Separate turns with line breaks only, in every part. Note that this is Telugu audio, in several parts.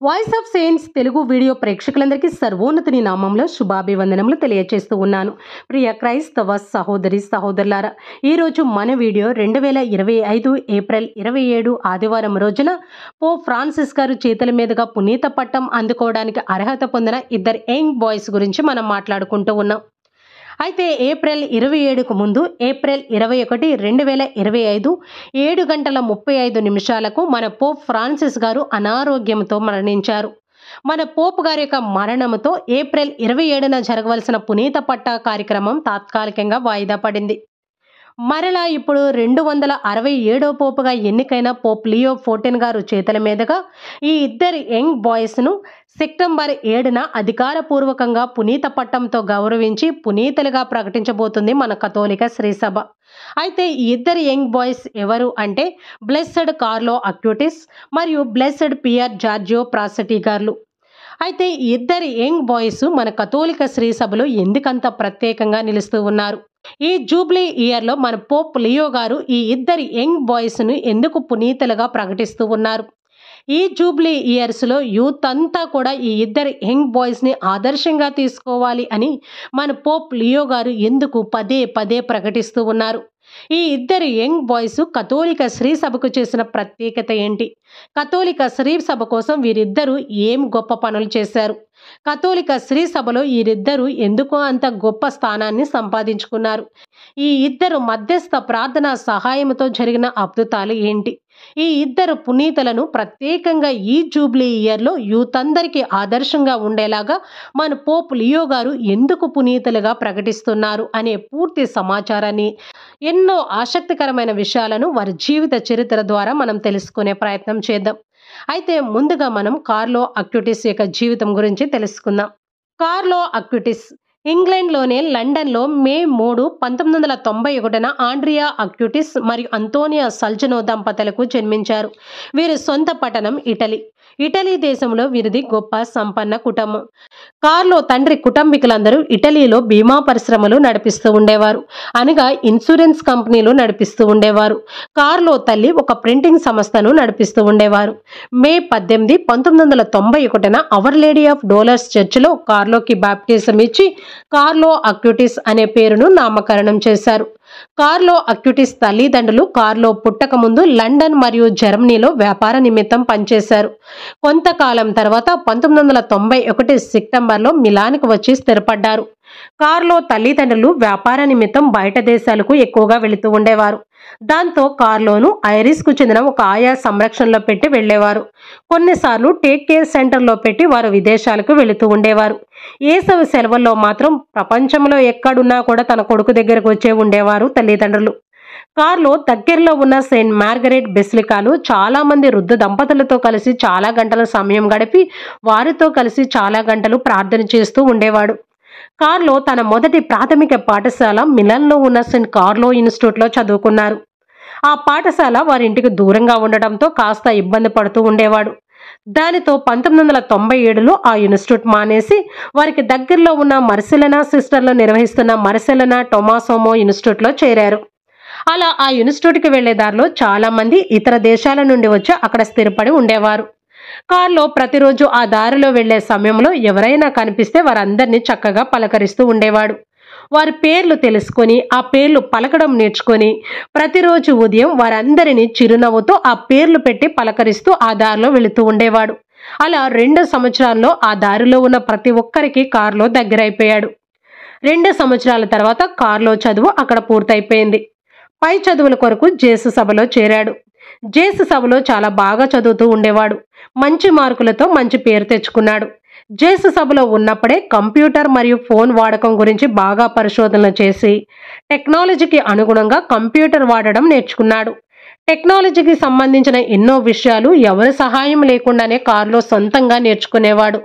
Voice of saints Telugu video ప్రేక్షకులందరికీ సర్వోన్నతుని నామంలో శుభాభివందనములు తెలియజేస్తూ ఉన్నాను. ప్రియ క్రైస్తవ సహోదరి సహోదరులారా, ఈరోజు మన వీడియో 2025 ఏప్రిల్ 27 ఆదివారం రోజున పోప్ ఫ్రాన్సిస్ గారు చేతుల మీదుగా పునీత పట్టం అందుకోవడానికి అర్హత పొందిన ఇద్దరు యంగ్ బాయ్స్ గురించి మనం మాట్లాడుకుంటూ ఉన్నాం. అయితే ఏప్రిల్ 27కు ముందు ఏప్రిల్ 21, 2025 7:35 మన పోప్ ఫ్రాన్సిస్ గారు అనారోగ్యంతో మరణించారు. మన పోప్ గారి యొక్క మరణంతో ఏప్రిల్ 27న జరగవలసిన పునీత పట్ట కార్యక్రమం తాత్కాలికంగా వాయిదా పడింది. మరలా ఇప్పుడు 267వ పోపుగా ఎన్నికైన పోప్ లియో 14 గారు చేతుల మీదుగా ఈ ఇద్దరు యంగ్ బాయ్స్ను సెప్టెంబర్ 7న అధికారపూర్వకంగా పునీత పట్టంతో గౌరవించి పునీతులుగా ప్రకటించబోతుంది మన కథోలిక శ్రీసభ. అయితే ఈ ఇద్దరు యంగ్ బాయ్స్ ఎవరు అంటే బ్లెస్సెడ్ కార్లో అక్యూటిస్ మరియు బ్లెస్సెడ్ పియర్ జార్జియో ప్రాసెటీ గారు. అయితే ఈ ఇద్దరు యంగ్ బాయ్స్ మన కథోలిక శ్రీసభలో ఎందుకంత ప్రత్యేకంగా నిలుస్తూ ఉన్నారు? ఈ జూబ్లీ ఇయర్లో మన పోప్ లియో గారు ఈ ఇద్దరు యంగ్ బాయ్స్ను ఎందుకు పునీతులుగా ప్రకటిస్తూ ఉన్నారు? ఈ జూబ్లీ ఇయర్స్లో యూత్ అంతా కూడా ఈ ఇద్దరు యంగ్ బాయ్స్ని ఆదర్శంగా తీసుకోవాలి అని మన పోప్ లియో గారు ఎందుకు పదే పదే ప్రకటిస్తూ ఉన్నారు? ఈ ఇద్దరు యంగ్ బాయ్స్ కథోలిక శ్రీసభకు చేసిన ప్రత్యేకత ఏంటి? కథోలిక శ్రీసభ కోసం వీరిద్దరూ ఏం గొప్ప పనులు చేశారు? కథోలిక శ్రీసభలో వీరిద్దరూ ఎందుకు అంత గొప్ప స్థానాన్ని సంపాదించుకున్నారు? ఈ ఇద్దరు మధ్యస్థ ప్రార్థన సహాయంతో జరిగిన అద్భుతాలు ఏంటి? ఈ ఇద్దరు పునీతులను ప్రత్యేకంగా ఈ జూబ్లీ ఇయర్లో యూత్ అందరికీ ఆదర్శంగా ఉండేలాగా మన పోప్ లియో గారు ఎందుకు పునీతులుగా ప్రకటిస్తున్నారు అనే పూర్తి సమాచారాన్ని, ఎన్నో ఆసక్తికరమైన విషయాలను వారి జీవిత చరిత్ర ద్వారా మనం తెలుసుకునే ప్రయత్నం చేద్దాం. అయితే ముందుగా మనం కార్లో అక్యూటిస్ యొక్క జీవితం గురించి తెలుసుకుందాం. కార్లో అక్యూటిస్ ఇంగ్లాండ్లోనే లండన్లో మే 3, 1991న ఆండ్రియా అక్యూటిస్ మరియు అంతోనియా సల్జనో దంపతులకు జన్మించారు. వీరి సొంత పట్టణం ఇటలీ దేశంలో వీరిది గొప్ప సంపన్న కుటుంబం. కార్లో తండ్రి కుటుంబీకులందరూ ఇటలీలో బీమా పరిశ్రమలు నడిపిస్తూ ఉండేవారు, అనగా ఇన్సూరెన్స్ కంపెనీలు నడిపిస్తూ ఉండేవారు. కార్లో తల్లి ఒక ప్రింటింగ్ సంస్థను నడిపిస్తూ ఉండేవారు. మే 18, 1991న అవర్ లేడీ ఆఫ్ డోలర్స్ చర్చిలో కార్లోకి బాప్టిజం ఇచ్చి కార్లో అక్యూటిస్ అనే పేరును నామకరణం చేశారు. కార్లో అక్యూటిస్ తల్లిదండ్రులు కార్లో పుట్టక ముందు లండన్ మరియు జర్మనీలో వ్యాపార నిమిత్తం పనిచేశారు. కొంతకాలం తర్వాత 1991 సెప్టెంబర్లో మిలాన్కు వచ్చి స్థిరపడ్డారు. కార్లో తల్లిదండ్రులు వ్యాపార నిమిత్తం బయట దేశాలకు ఎక్కువగా వెళుతూ ఉండేవారు. దాంతో కార్లోను ఐరిస్కు చెందిన ఒక ఆయా సంరక్షణలో పెట్టి వెళ్లేవారు. కొన్నిసార్లు టేక్ కేర్ సెంటర్లో పెట్టి వారు విదేశాలకు వెళుతూ ఉండేవారు. వేసవి సెలవుల్లో మాత్రం ప్రపంచంలో ఎక్కడున్నా కూడా తన కొడుకు దగ్గరకు వచ్చే ఉండేవారు తల్లిదండ్రులు. కార్లో దగ్గరలో ఉన్న సెయింట్ మార్గరెట్ బెసిలికాలో చాలా మంది వృద్ధ దంపతులతో కలిసి చాలా గంటల సమయం గడిపి వారితో కలిసి చాలా గంటలు ప్రార్థన చేస్తూ ఉండేవాడు. కార్లో తన మొదటి ప్రాథమిక పాఠశాల మిలన్లో ఉన్న సెయింట్ కార్లో ఇన్స్టిట్యూట్లో చదువుకున్నారు. ఆ పాఠశాల వారి ఇంటికి దూరంగా ఉండటంతో కాస్త ఇబ్బంది పడుతూ ఉండేవాడు. దానితో 1997లో ఆ ఇన్స్టిట్యూట్ మానేసి వారికి దగ్గరలో ఉన్న మర్సిలనా సిస్టర్లు నిర్వహిస్తున్న మర్సిలనా టొమాసోమో ఇన్స్టిట్యూట్లో చేరారు. అలా ఆ ఇన్స్టిట్యూట్కి వెళ్లే దారిలో చాలా మంది ఇతర దేశాల నుండి వచ్చి అక్కడ స్థిరపడి ఉండేవారు. కార్లో ప్రతిరోజు ఆ దారిలో వెళ్లే సమయంలో ఎవరైనా కనిపిస్తే వారందరినీ చక్కగా పలకరిస్తూ ఉండేవాడు. వారి పేర్లు తెలుసుకొని ఆ పేర్లు పలకడం నేర్చుకొని ప్రతిరోజు ఉదయం వారందరినీ చిరునవ్వుతో ఆ పేర్లు పెట్టి పలకరిస్తూ ఆ దారిలో వెళుతూ ఉండేవాడు. అలా 2 సంవత్సరాల్లో ఆ దారిలో ఉన్న ప్రతి ఒక్కరికి కార్లో దగ్గరైపోయాడు. 2 సంవత్సరాల తర్వాత కార్లో చదువు అక్కడ పూర్తయిపోయింది. పై చదువుల కొరకు జేసు సభలో చేరాడు. జేసు సభలో చాలా బాగా చదువుతూ ఉండేవాడు. మంచి మార్కులతో మంచి పేరు తెచ్చుకున్నాడు. జేసు సభలో ఉన్నప్పుడే కంప్యూటర్ మరియు ఫోన్ వాడకం గురించి బాగా పరిశోధనలు చేసి టెక్నాలజీకి అనుగుణంగా కంప్యూటర్ వాడడం నేర్చుకున్నాడు. టెక్నాలజీకి సంబంధించిన ఎన్నో విషయాలు ఎవరి సహాయం లేకుండానే కార్లో సొంతంగా నేర్చుకునేవాడు.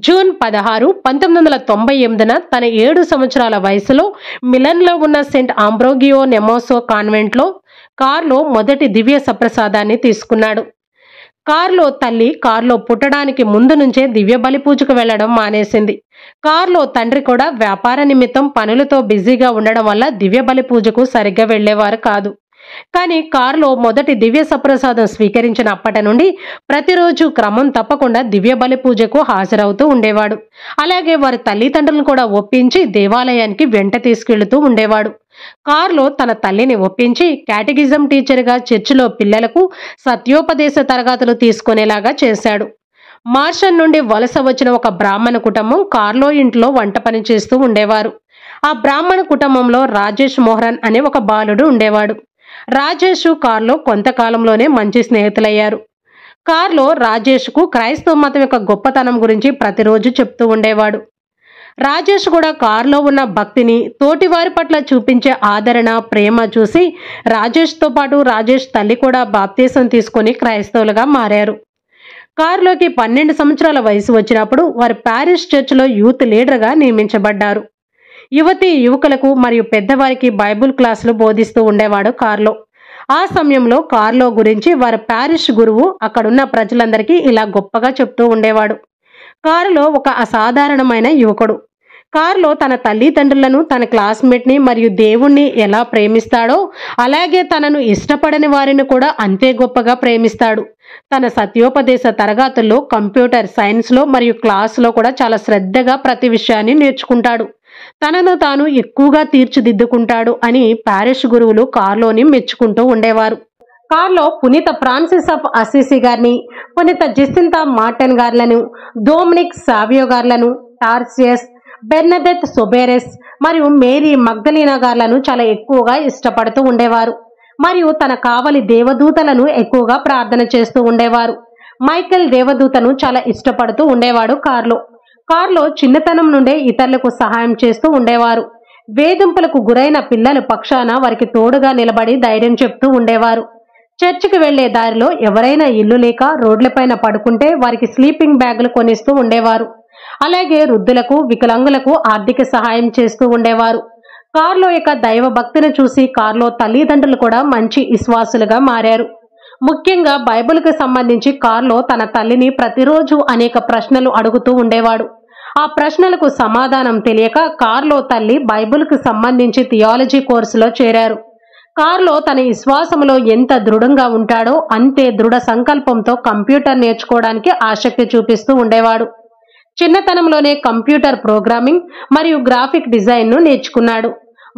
జూన్ 16, 1998న తన 7 సంవత్సరాల వయసులో మిలన్లో ఉన్న సెయింట్ ఆంబ్రోగియో నెమోసో కాన్వెంట్లో కార్లో మొదటి దివ్య సప్రసాదాన్ని తీసుకున్నాడు. కార్లో తల్లి కార్లో పుట్టడానికి ముందు నుంచే దివ్య బలి పూజకు వెళ్లడం మానేసింది. కార్లో తండ్రి కూడా వ్యాపార నిమిత్తం పనులతో బిజీగా ఉండడం వల్ల దివ్య బలి పూజకు సరిగ్గా వెళ్లేవారు కాదు. కానీ కారులో మొదటి దివ్య సప్రసాదం స్వీకరించిన అప్పటి నుండి ప్రతిరోజు క్రమం తప్పకుండా దివ్య బలి పూజకు హాజరవుతూ ఉండేవాడు. అలాగే వారి తల్లిదండ్రులను కూడా ఒప్పించి దేవాలయానికి వెంట తీసుకెళ్తూ ఉండేవాడు. కారులో తన తల్లిని ఒప్పించి కేటగిజం టీచర్గా చర్చిలో పిల్లలకు సత్యోపదేశ తరగతులు తీసుకునేలాగా చేశాడు. మార్షన్ నుండి వలస వచ్చిన ఒక బ్రాహ్మణ కుటుంబం కార్లో ఇంట్లో వంట పని చేస్తూ ఉండేవారు. ఆ బ్రాహ్మణ కుటుంబంలో రాజేష్ మోహరన్ అనే ఒక బాలుడు ఉండేవాడు. రాజేష్ కార్లో కొంతకాలంలోనే మంచి స్నేహితులయ్యారు. కార్లో రాజేష్కు క్రైస్తవ మతం యొక్క గొప్పతనం గురించి ప్రతిరోజు చెప్తూ ఉండేవాడు. రాజేష్ కూడా కారులో ఉన్న భక్తిని, తోటివారి పట్ల చూపించే ఆదరణ, ప్రేమ చూసి రాజేష్తో పాటు రాజేష్ తల్లి కూడా బాప్తీసం తీసుకొని క్రైస్తవులుగా మారారు. కారులోకి 12 సంవత్సరాల వయసు వచ్చినప్పుడు వారు ప్యారిస్ చర్చిలో యూత్ లీడర్గా నియమించబడ్డారు. యువతీ యువకులకు మరియు పెద్దవారికి బైబుల్ క్లాసులు బోధిస్తూ ఉండేవాడు కారులో. ఆ సమయంలో కారులో గురించి వారి ప్యారిష్ గురువు అక్కడున్న ప్రజలందరికీ ఇలా గొప్పగా చెప్తూ ఉండేవాడు. కారులో ఒక అసాధారణమైన యువకుడు. కారులో తన తల్లిదండ్రులను, తన క్లాస్మేట్ని మరియు దేవుణ్ణి ఎలా ప్రేమిస్తాడో అలాగే తనను ఇష్టపడని వారిని కూడా అంతే గొప్పగా ప్రేమిస్తాడు. తన సత్యోపదేశ తరగతుల్లో, కంప్యూటర్ సైన్స్లో మరియు క్లాసులో కూడా చాలా శ్రద్ధగా ప్రతి విషయాన్ని నేర్చుకుంటాడు. తనను తాను ఎక్కువగా తీర్చిదిద్దుకుంటాడు అని ప్యారిష్ గురువులు కార్లోని మెచ్చుకుంటూ ఉండేవారు. కార్లో పునీత ఫ్రాన్సిస్ ఆఫ్ అసిసి గారిని, పునీత జసింతా మార్టిన్ గార్లను, డొమినిక్ సావియో గార్లను, టార్సియస్, బెర్నదెత్ సోబేరెస్ మరియు మేరీ మగ్దలీనా గార్లను చాలా ఎక్కువగా ఇష్టపడుతూ ఉండేవారు. మరియు తన కావలి దేవదూతలను ఎక్కువగా ప్రార్థన చేస్తూ ఉండేవారు. మైకేల్ దేవదూతను చాలా ఇష్టపడుతూ ఉండేవాడు కారులో చిన్నతనం నుండే ఇతరులకు సహాయం చేస్తూ ఉండేవారు. వేధింపులకు గురైన పిల్లల పక్షాన వారికి తోడుగా నిలబడి ధైర్యం చెప్తూ ఉండేవారు. చర్చికి వెళ్లే దారిలో ఎవరైనా ఇల్లు లేక రోడ్లపైన పడుకుంటే వారికి స్లీపింగ్ బ్యాగులు కొనిస్తూ ఉండేవారు. అలాగే వృద్ధులకు, వికలాంగులకు ఆర్థిక సహాయం చేస్తూ ఉండేవారు. కారులో యొక్క దైవ భక్తిని చూసి కారులో తల్లిదండ్రులు కూడా మంచి విశ్వాసులుగా మారారు. ముఖ్యంగా బైబిల్కి సంబంధించి కారులో తన తల్లిని ప్రతిరోజు అనేక ప్రశ్నలు అడుగుతూ ఉండేవాడు. ఆ ప్రశ్నలకు సమాధానం తెలియక కారులో తల్లి బైబిల్కి సంబంధించి థియాలజీ కోర్సులో చేరారు. కారులో తన విశ్వాసంలో ఎంత దృఢంగా ఉంటాడో అంతే దృఢ సంకల్పంతో కంప్యూటర్ నేర్చుకోవడానికి ఆసక్తి చూపిస్తూ ఉండేవాడు. చిన్నతనంలోనే కంప్యూటర్ ప్రోగ్రామింగ్ మరియు గ్రాఫిక్ డిజైన్ను నేర్చుకున్నాడు.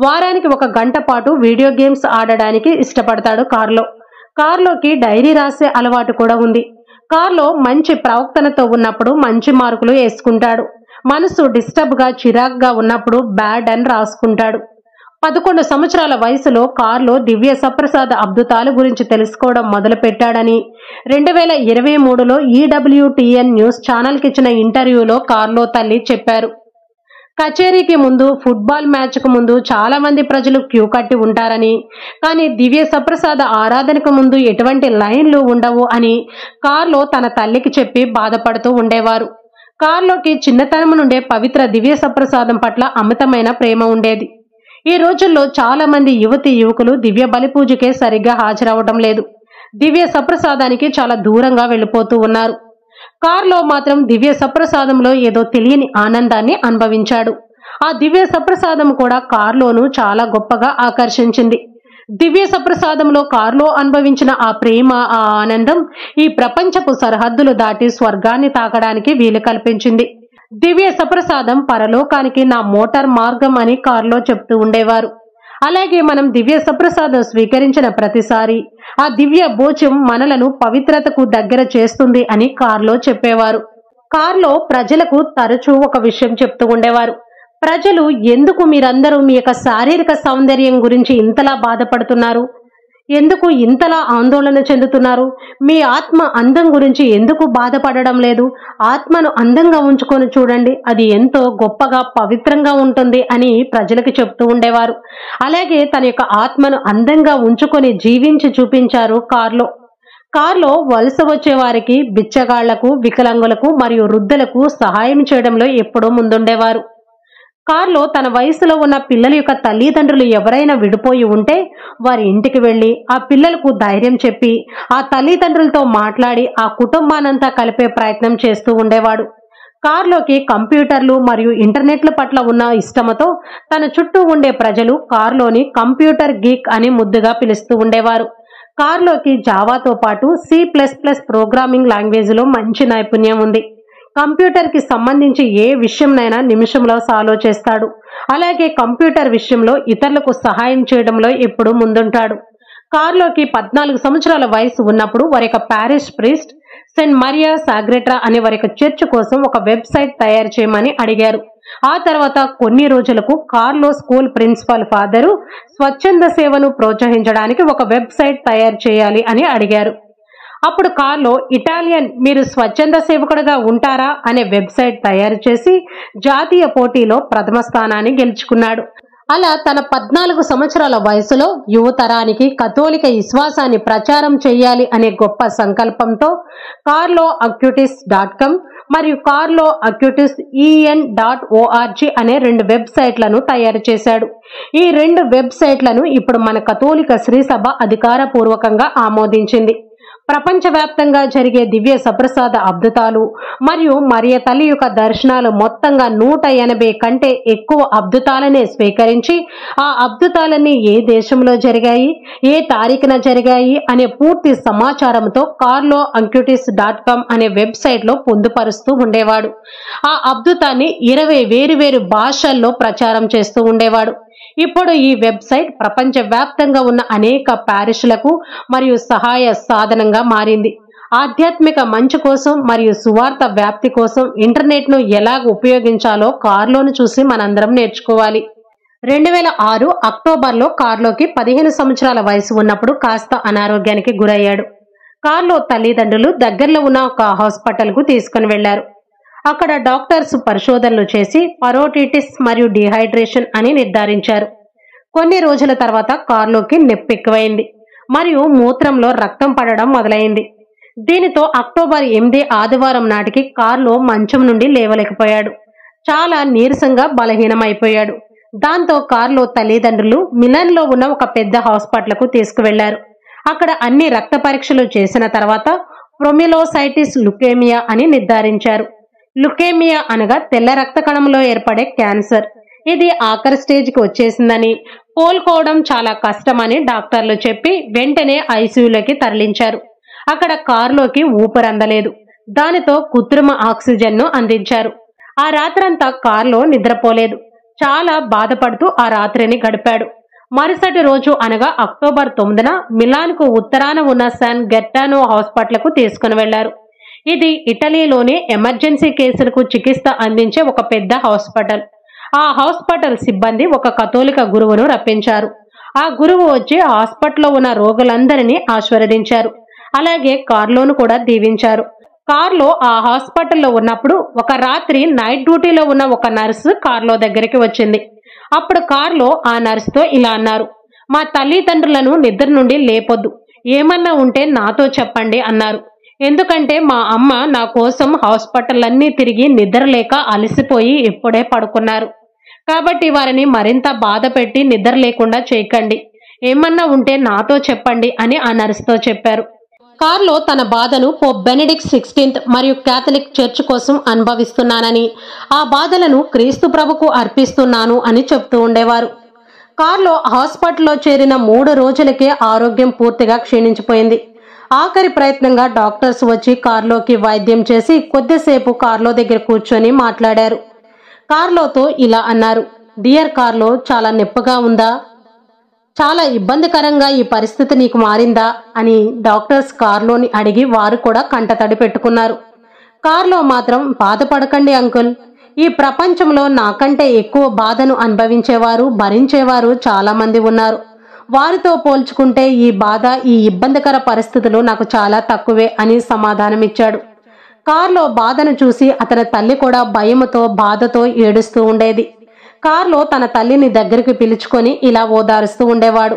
వారానికి 1 గంట పాటు వీడియో గేమ్స్ ఆడడానికి ఇష్టపడతాడు. కారులోకి డైరీ రాసే అలవాటు కూడా ఉంది. కారులో మంచి ప్రవర్తనతో ఉన్నప్పుడు మంచి మార్కులు వేసుకుంటాడు. మనసు డిస్టర్బ్గా, చిరాగ్గా ఉన్నప్పుడు బ్యాడ్ అని రాసుకుంటాడు. 11 సంవత్సరాల వయసులో కారులో దివ్య సప్రసాద అద్భుతాల గురించి తెలుసుకోవడం మొదలుపెట్టాడని 2023లో EWTN న్యూస్ ఛానల్కి ఇచ్చిన ఇంటర్వ్యూలో కారులో తల్లి చెప్పారు. కచేరీకి ముందు, ఫుట్బాల్ మ్యాచ్కు ముందు చాలా మంది ప్రజలు క్యూ కట్టి ఉంటారని, కానీ దివ్య సప్రసాద ఆరాధనకు ముందు ఎటువంటి లైన్లు ఉండవు అని కారులో తన తల్లికి చెప్పి బాధపడుతూ ఉండేవారు. కారులోకి చిన్నతనం నుండే పవిత్ర దివ్య సప్రసాదం పట్ల అమితమైన ప్రేమ ఉండేది. ఈ రోజుల్లో చాలా మంది యువతీ యువకులు దివ్య బలి పూజకే సరిగ్గా హాజరవడం లేదు. దివ్య సప్రసాదానికి చాలా దూరంగా వెళ్ళిపోతూ ఉన్నారు. కారులో మాత్రం దివ్య సప్రసాదంలో ఏదో తెలియని ఆనందాన్ని అనుభవించాడు. ఆ దివ్య సప్రసాదం కూడా కారులోను చాలా గొప్పగా ఆకర్షించింది. దివ్య సప్రసాదంలో కారులో అనుభవించిన ఆ ప్రేమ, ఆ ఆనందం ఈ ప్రపంచపు సరిహద్దులు దాటి స్వర్గాన్ని తాకడానికి వీలు కల్పించింది. దివ్య సప్రసాదం పరలోకానికి నా మోటార్ మార్గం అని కారులో చెప్తూ ఉండేవారు. అలాగే మనం దివ్య సప్రసాదం స్వీకరించిన ప్రతిసారి ఆ దివ్య భోజం మనలను పవిత్రతకు దగ్గర చేస్తుంది అని కారులో చెప్పేవారు. కారులో ప్రజలకు తరచూ ఒక విషయం చెప్తూ ఉండేవారు. ప్రజలు, ఎందుకు మీరందరూ మీ యొక్క శారీరక సౌందర్యం గురించి ఇంతలా బాధపడుతున్నారు? ఎందుకు ఇంతలా ఆందోళన చెందుతున్నారు? మీ ఆత్మ అందం గురించి ఎందుకు బాధపడడం లేదు? ఆత్మను అందంగా ఉంచుకొని చూడండి, అది ఎంతో గొప్పగా పవిత్రంగా ఉంటుంది అని ప్రజలకు చెప్తూ ఉండేవారు. అలాగే తన యొక్క ఆత్మను అందంగా ఉంచుకొని జీవించి చూపించారు కారులో వలస వచ్చే వారికి, బిచ్చగాళ్లకు, వికలాంగులకు మరియు వృద్ధులకు సహాయం చేయడంలో ఎప్పుడూ ముందుండేవారు. కారులో తన వయసులో ఉన్న పిల్లల యొక్క తల్లిదండ్రులు ఎవరైనా విడిపోయి ఉంటే వారి ఇంటికి వెళ్లి ఆ పిల్లలకు ధైర్యం చెప్పి ఆ తల్లిదండ్రులతో మాట్లాడి ఆ కుటుంబానంతా కలిపే ప్రయత్నం చేస్తూ ఉండేవాడు. కారులోకి కంప్యూటర్లు మరియు ఇంటర్నెట్ల పట్ల ఉన్న ఇష్టంతో తన చుట్టూ ఉండే ప్రజలు కారులోని కంప్యూటర్ గీక్ అని ముద్దుగా పిలుస్తూ ఉండేవారు. కారులోకి జావాతో పాటు C++ ప్రోగ్రామింగ్ లాంగ్వేజ్లో మంచి నైపుణ్యం ఉంది. కంప్యూటర్కి సంబంధించి ఏ విషయంనైనా నిమిషంలో సాల్వ్ చేస్తాడు. అలాగే కంప్యూటర్ విషయంలో ఇతరులకు సహాయం చేయడంలో ఎప్పుడూ ముందుంటాడు. కారులోకి 14 సంవత్సరాల వయసు ఉన్నప్పుడు వారి పారిష్ ప్రీస్ట్ సెయింట్ మరియా సాగ్రెట్రా అనే వారి చర్చ్ కోసం ఒక వెబ్సైట్ తయారు చేయమని అడిగారు. ఆ తర్వాత కొన్ని రోజులకు కార్లో స్కూల్ ప్రిన్సిపల్ ఫాదరు స్వచ్ఛంద సేవను ప్రోత్సహించడానికి ఒక వెబ్సైట్ తయారు చేయాలి అని అడిగారు. అప్పుడు కార్లో ఇటాలియన్ మీరు స్వచ్ఛంద సేవకుడుగా ఉంటారా అనే వెబ్సైట్ తయారు చేసి జాతీయ పోటీలో ప్రథమ స్థానాన్ని గెలుచుకున్నాడు. అలా తన 14 సంవత్సరాల వయసులో యువతరానికి కథోలిక విశ్వాసాన్ని ప్రచారం చేయాలి అనే గొప్ప సంకల్పంతో కార్లో అక్యూటిస్.com మరియు కార్లో అక్యూటిస్ en.org అనే 2 వెబ్సైట్లను తయారు చేశాడు. ఈ 2 వెబ్సైట్లను ఇప్పుడు మన కథోలిక శ్రీ సభ అధికారపూర్వకంగా ఆమోదించింది. ప్రపంచవ్యాప్తంగా జరిగే దివ్య సప్రసాద అద్భుతాలు మరియు మరియ తల్లి యొక్క దర్శనాలు మొత్తంగా 180 కంటే ఎక్కువ అద్భుతాలనే స్వీకరించి ఆ అద్భుతాలన్నీ ఏ దేశంలో జరిగాయి, ఏ తారీఖున జరిగాయి అనే పూర్తి సమాచారంతో కార్లో అక్యూటిస్.com అనే వెబ్సైట్లో పొందుపరుస్తూ ఉండేవాడు. ఆ అద్భుతాన్ని 20 వేరు భాషల్లో ప్రచారం చేస్తూ ఉండేవాడు. ఇప్పుడు ఈ వెబ్సైట్ ప్రపంచవ్యాప్తంగా ఉన్న అనేక పారిష్లకు మరియు సహాయ సాధనంగా మారింది. ఆధ్యాత్మిక మంచు కోసం మరియు సువార్త వ్యాప్తి కోసం ఇంటర్నెట్ను ఎలాగ ఉపయోగించాలో కార్లోను చూసి మనందరం నేర్చుకోవాలి. 2006 అక్టోబర్లో కార్లోకి 15 సంవత్సరాల వయసు ఉన్నప్పుడు కాస్త అనారోగ్యానికి గురయ్యాడు. కార్లో తల్లిదండ్రులు దగ్గరలో ఉన్న ఒక హాస్పిటల్కు తీసుకుని వెళ్లారు. అక్కడ డాక్టర్స్ పరిశోధనలు చేసి పరోటిటిస్ మరియు డిహైడ్రేషన్ అని నిర్ధారించారు. కొన్ని రోజుల తర్వాత కార్లోకి నొప్పి ఎక్కువైంది మరియు మూత్రంలో రక్తం పడడం మొదలైంది. దీనితో అక్టోబర్ 8 ఆదివారం నాటికి కార్లో మంచం నుండి లేవలేకపోయాడు. చాలా నీరసంగా బలహీనమైపోయాడు. దాంతో కార్లో తల్లిదండ్రులు మిలాన్లో ఉన్న ఒక పెద్ద హాస్పిటల్కు తీసుకువెళ్లారు. అక్కడ అన్ని రక్త పరీక్షలు చేసిన తర్వాత ప్రొమిలోసైటిస్ లుకేమియా అని నిర్ధారించారు. లుకేమియా అనగా తెల్ల రక్త కణంలో ఏర్పడే క్యాన్సర్. ఇది ఆఖరి స్టేజ్కి వచ్చేసిందని, కోలుకోవడం చాలా కష్టమని డాక్టర్లు చెప్పి వెంటనే ఐసీయూలోకి తరలించారు. అక్కడ కారులోకి ఊపిరందలేదు. దానితో కృత్రిమ ఆక్సిజన్ను అందించారు. ఆ రాత్రంతా కారులో నిద్రపోలేదు. చాలా బాధపడుతూ ఆ రాత్రిని గడిపాడు. మరుసటి రోజు అనగా అక్టోబర్ 9న మిలాన్కు ఉత్తరాన ఉన్న శాన్ గెట్టానో హాస్పిటల్కు తీసుకుని వెళ్లారు. ఇది ఇటలీలోని ఎమర్జెన్సీ కేసులకు చికిత్స అందించే ఒక పెద్ద హాస్పిటల్. ఆ హాస్పిటల్ సిబ్బంది ఒక కథోలిక గురువును రప్పించారు. ఆ గురువు వచ్చి హాస్పిటల్లో ఉన్న రోగులందరినీ ఆశీర్వదించారు. అలాగే కార్లోను కూడా దీవించారు. కార్లో ఆ హాస్పిటల్లో ఉన్నప్పుడు ఒక రాత్రి నైట్ డ్యూటీలో ఉన్న ఒక నర్సు కార్లో దగ్గరికి వచ్చింది. అప్పుడు కార్లో ఆ నర్సుతో ఇలా అన్నారు, మా తల్లిదండ్రులను నిద్ర నుండి లేపొద్దు, ఏమన్నా ఉంటే నాతో చెప్పండి అన్నారు. ఎందుకంటే మా అమ్మ నా కోసం హాస్పిటల్లన్నీ తిరిగి నిద్రలేక అలసిపోయి ఇప్పుడే పడుకున్నారు. కాబట్టి వారిని మరింత బాధ పెట్టి నిద్ర లేకుండా చేయకండి, ఏమన్నా ఉంటే నాతో చెప్పండి అని ఆ నర్సుతో చెప్పారు. కార్లో తన బాధను పోప్ బెనెడిక్ట్ 16 మరియు క్యాథలిక్ చర్చ్ కోసం అనుభవిస్తున్నానని, ఆ బాధలను క్రీస్తు ప్రభుకు అర్పిస్తున్నాను అని చెప్తూ ఉండేవారు. కార్లో హాస్పిటల్లో చేరిన 3 రోజులకే ఆరోగ్యం పూర్తిగా క్షీణించిపోయింది. ఆఖరి ప్రయత్నంగా డాక్టర్స్ వచ్చి కార్లోకి వైద్యం చేసి కొద్దిసేపు కార్లో దగ్గర కూర్చొని మాట్లాడారు. కార్లోతో ఇలా అన్నారు, డియర్ కార్లో, చాలా నొప్పిగా ఉందా? చాలా ఇబ్బందికరంగా ఈ పరిస్థితి నీకు మారిందా అని డాక్టర్స్ కార్లోని అడిగి వారు కూడా కంటతడి పెట్టుకున్నారు. కార్లో మాత్రం బాధపడకండి అంకుల్, ఈ ప్రపంచంలో నాకంటే ఎక్కువ బాధను అనుభవించేవారు, భరించేవారు చాలా మంది ఉన్నారు. వారితో పోల్చుకుంటే ఈ బాధ, ఈ ఇబ్బందికర పరిస్థితులు నాకు చాలా తక్కువే అని సమాధానమిచ్చాడు. కార్లో బాధను చూసి అతని తల్లి కూడా భయముతో బాధతో ఏడుస్తూ ఉండేది. కార్లో తన తల్లిని దగ్గరికి పిలుచుకొని ఇలా ఓదారుస్తూ ఉండేవాడు.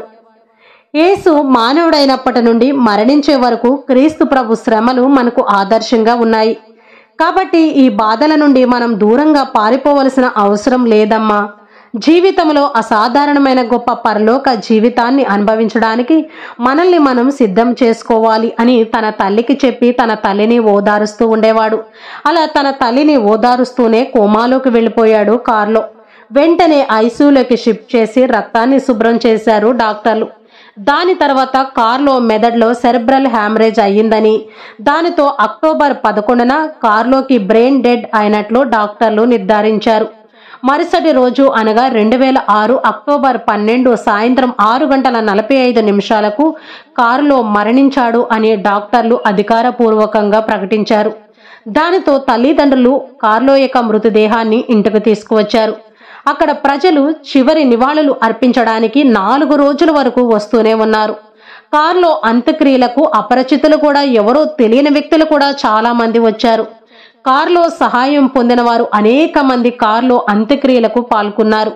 యేసు మానవుడైనప్పటి నుండి మరణించే వరకు క్రీస్తు ప్రభు శ్రమలు మనకు ఆదర్శంగా ఉన్నాయి. కాబట్టి ఈ బాధల నుండి మనం దూరంగా పారిపోవలసిన అవసరం లేదమ్మా. జీవితంలో అసాధారణమైన గొప్ప పరలోక జీవితాన్ని అనుభవించడానికి మనల్ని మనం సిద్ధం చేసుకోవాలి అని తన తల్లికి చెప్పి తన తల్లిని ఓదారుస్తూ ఉండేవాడు. అలా తన తల్లిని ఓదారుస్తూనే కోమాలోకి వెళ్ళిపోయాడు కారులో. వెంటనే ఐసీయూలోకి షిఫ్ట్ చేసి రక్తాన్ని శుభ్రం చేశారు డాక్టర్లు. దాని తర్వాత కారులో మెదడులో సెరెబ్రల్ హ్యామరేజ్ అయ్యిందని, దానితో అక్టోబర్ 11న కారులోకి బ్రెయిన్ డెడ్ అయినట్లు డాక్టర్లు నిర్ధారించారు. మరుసటి రోజు అనగా 2006 అక్టోబర్ 12 సాయంత్రం 6:45 కారులో మరణించాడు అని డాక్టర్లు అధికారపూర్వకంగా ప్రకటించారు. దానితో తల్లిదండ్రులు కార్లో యొక్క మృతదేహాన్ని ఇంటికి తీసుకువచ్చారు. అక్కడ ప్రజలు చివరి నివాళులు అర్పించడానికి 4 రోజుల వరకు వస్తూనే ఉన్నారు. కారులో అంత్యక్రియలకు అపరిచితులు కూడా, ఎవరో తెలియని వ్యక్తులు కూడా చాలా మంది వచ్చారు. కారులో సహాయం పొందిన వారు అనేక మంది కారులో అంత్యక్రియలకు పాల్గొన్నారు.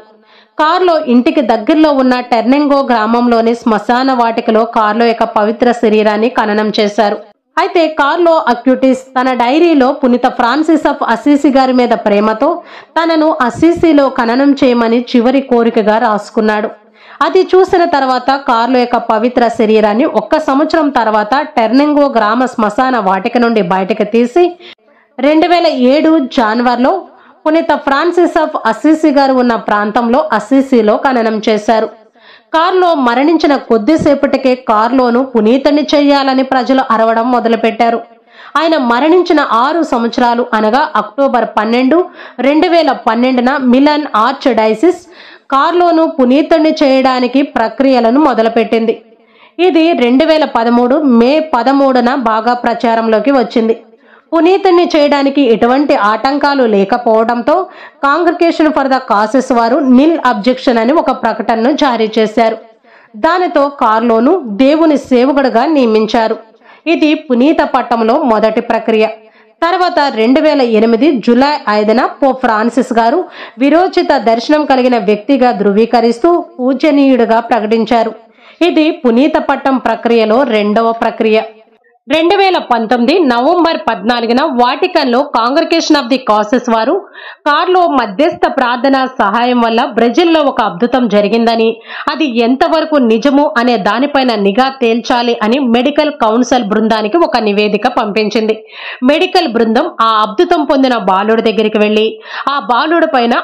కారులో ఇంటికి దగ్గరలో ఉన్న టెర్నెంగో గ్రామంలోని శ్మశాన వాటికలో కారులో యొక్క పవిత్ర శరీరాన్ని ఖననం చేశారు. అయితే కార్లో అక్యూటిస్ తన డైరీలో పునీత ఫ్రాన్సిస్ ఆఫ్ అసిసి గారి మీద ప్రేమతో తనను అసిసిలో ఖననం చేయమని చివరి కోరికగా రాసుకున్నాడు. అది చూసిన తర్వాత కార్లో యొక్క పవిత్ర శరీరాన్ని 1 సంవత్సరం తర్వాత టెర్నెంగో గ్రామ శ్మశాన వాటిక నుండి బయటకు తీసి 2007 జనవరిలో పునీత ఫ్రాన్సిస్ ఆఫ్ అసిసి గారు ఉన్న ప్రాంతంలో అసిసిలో ఖననం చేశారు. కారులో మరణించిన కొద్దిసేపటికే కారులోను పునీతుని చెయ్యాలని ప్రజలు అరవడం మొదలుపెట్టారు. ఆయన మరణించిన 6 సంవత్సరాలు అనగా అక్టోబర్ 12, 2012న మిలాన్ ఆర్చ్ డైసిస్ కారులోను పునీతుని చేయడానికి ప్రక్రియలను మొదలుపెట్టింది. ఇది 2013 మే 13న బాగా ప్రచారంలోకి వచ్చింది. పునీతుని చేయడానికి ఎటువంటి ఆటంకాలు లేకపోవడంతో కాంగ్రిగేషన్ ఫర్ ద కాసెస్ వారు నిల్ అబ్జెక్షన్ అని ఒక ప్రకటనను జారీ చేశారు. దానితో కార్లోను దేవుని సేవకుడుగా నియమించారు. ఇది పునీత పట్టంలో మొదటి ప్రక్రియ. తర్వాత 2008 జూలై 5న పోప్ ఫ్రాన్సిస్ గారు విరోచిత దర్శనం కలిగిన వ్యక్తిగా ధృవీకరిస్తూ పూజనీయుడిగా ప్రకటించారు. ఇది పునీత పట్టం ప్రక్రియలో రెండవ ప్రక్రియ. 2019 నవంబర్ 14న వాటికన్లో కాంగ్రిగేషన్ ఆఫ్ ది కాసెస్ వారు కార్లో మధ్యస్థ ప్రార్థన సహాయం వల్ల బ్రెజిల్లో ఒక అద్భుతం జరిగిందని, అది ఎంతవరకు నిజము అనే దానిపైన నిఘా తేల్చాలి అని మెడికల్ కౌన్సిల్ బృందానికి ఒక నివేదిక పంపించింది. మెడికల్ బృందం ఆ అద్భుతం పొందిన బాలుడి దగ్గరికి వెళ్లి ఆ బాలుడి పైన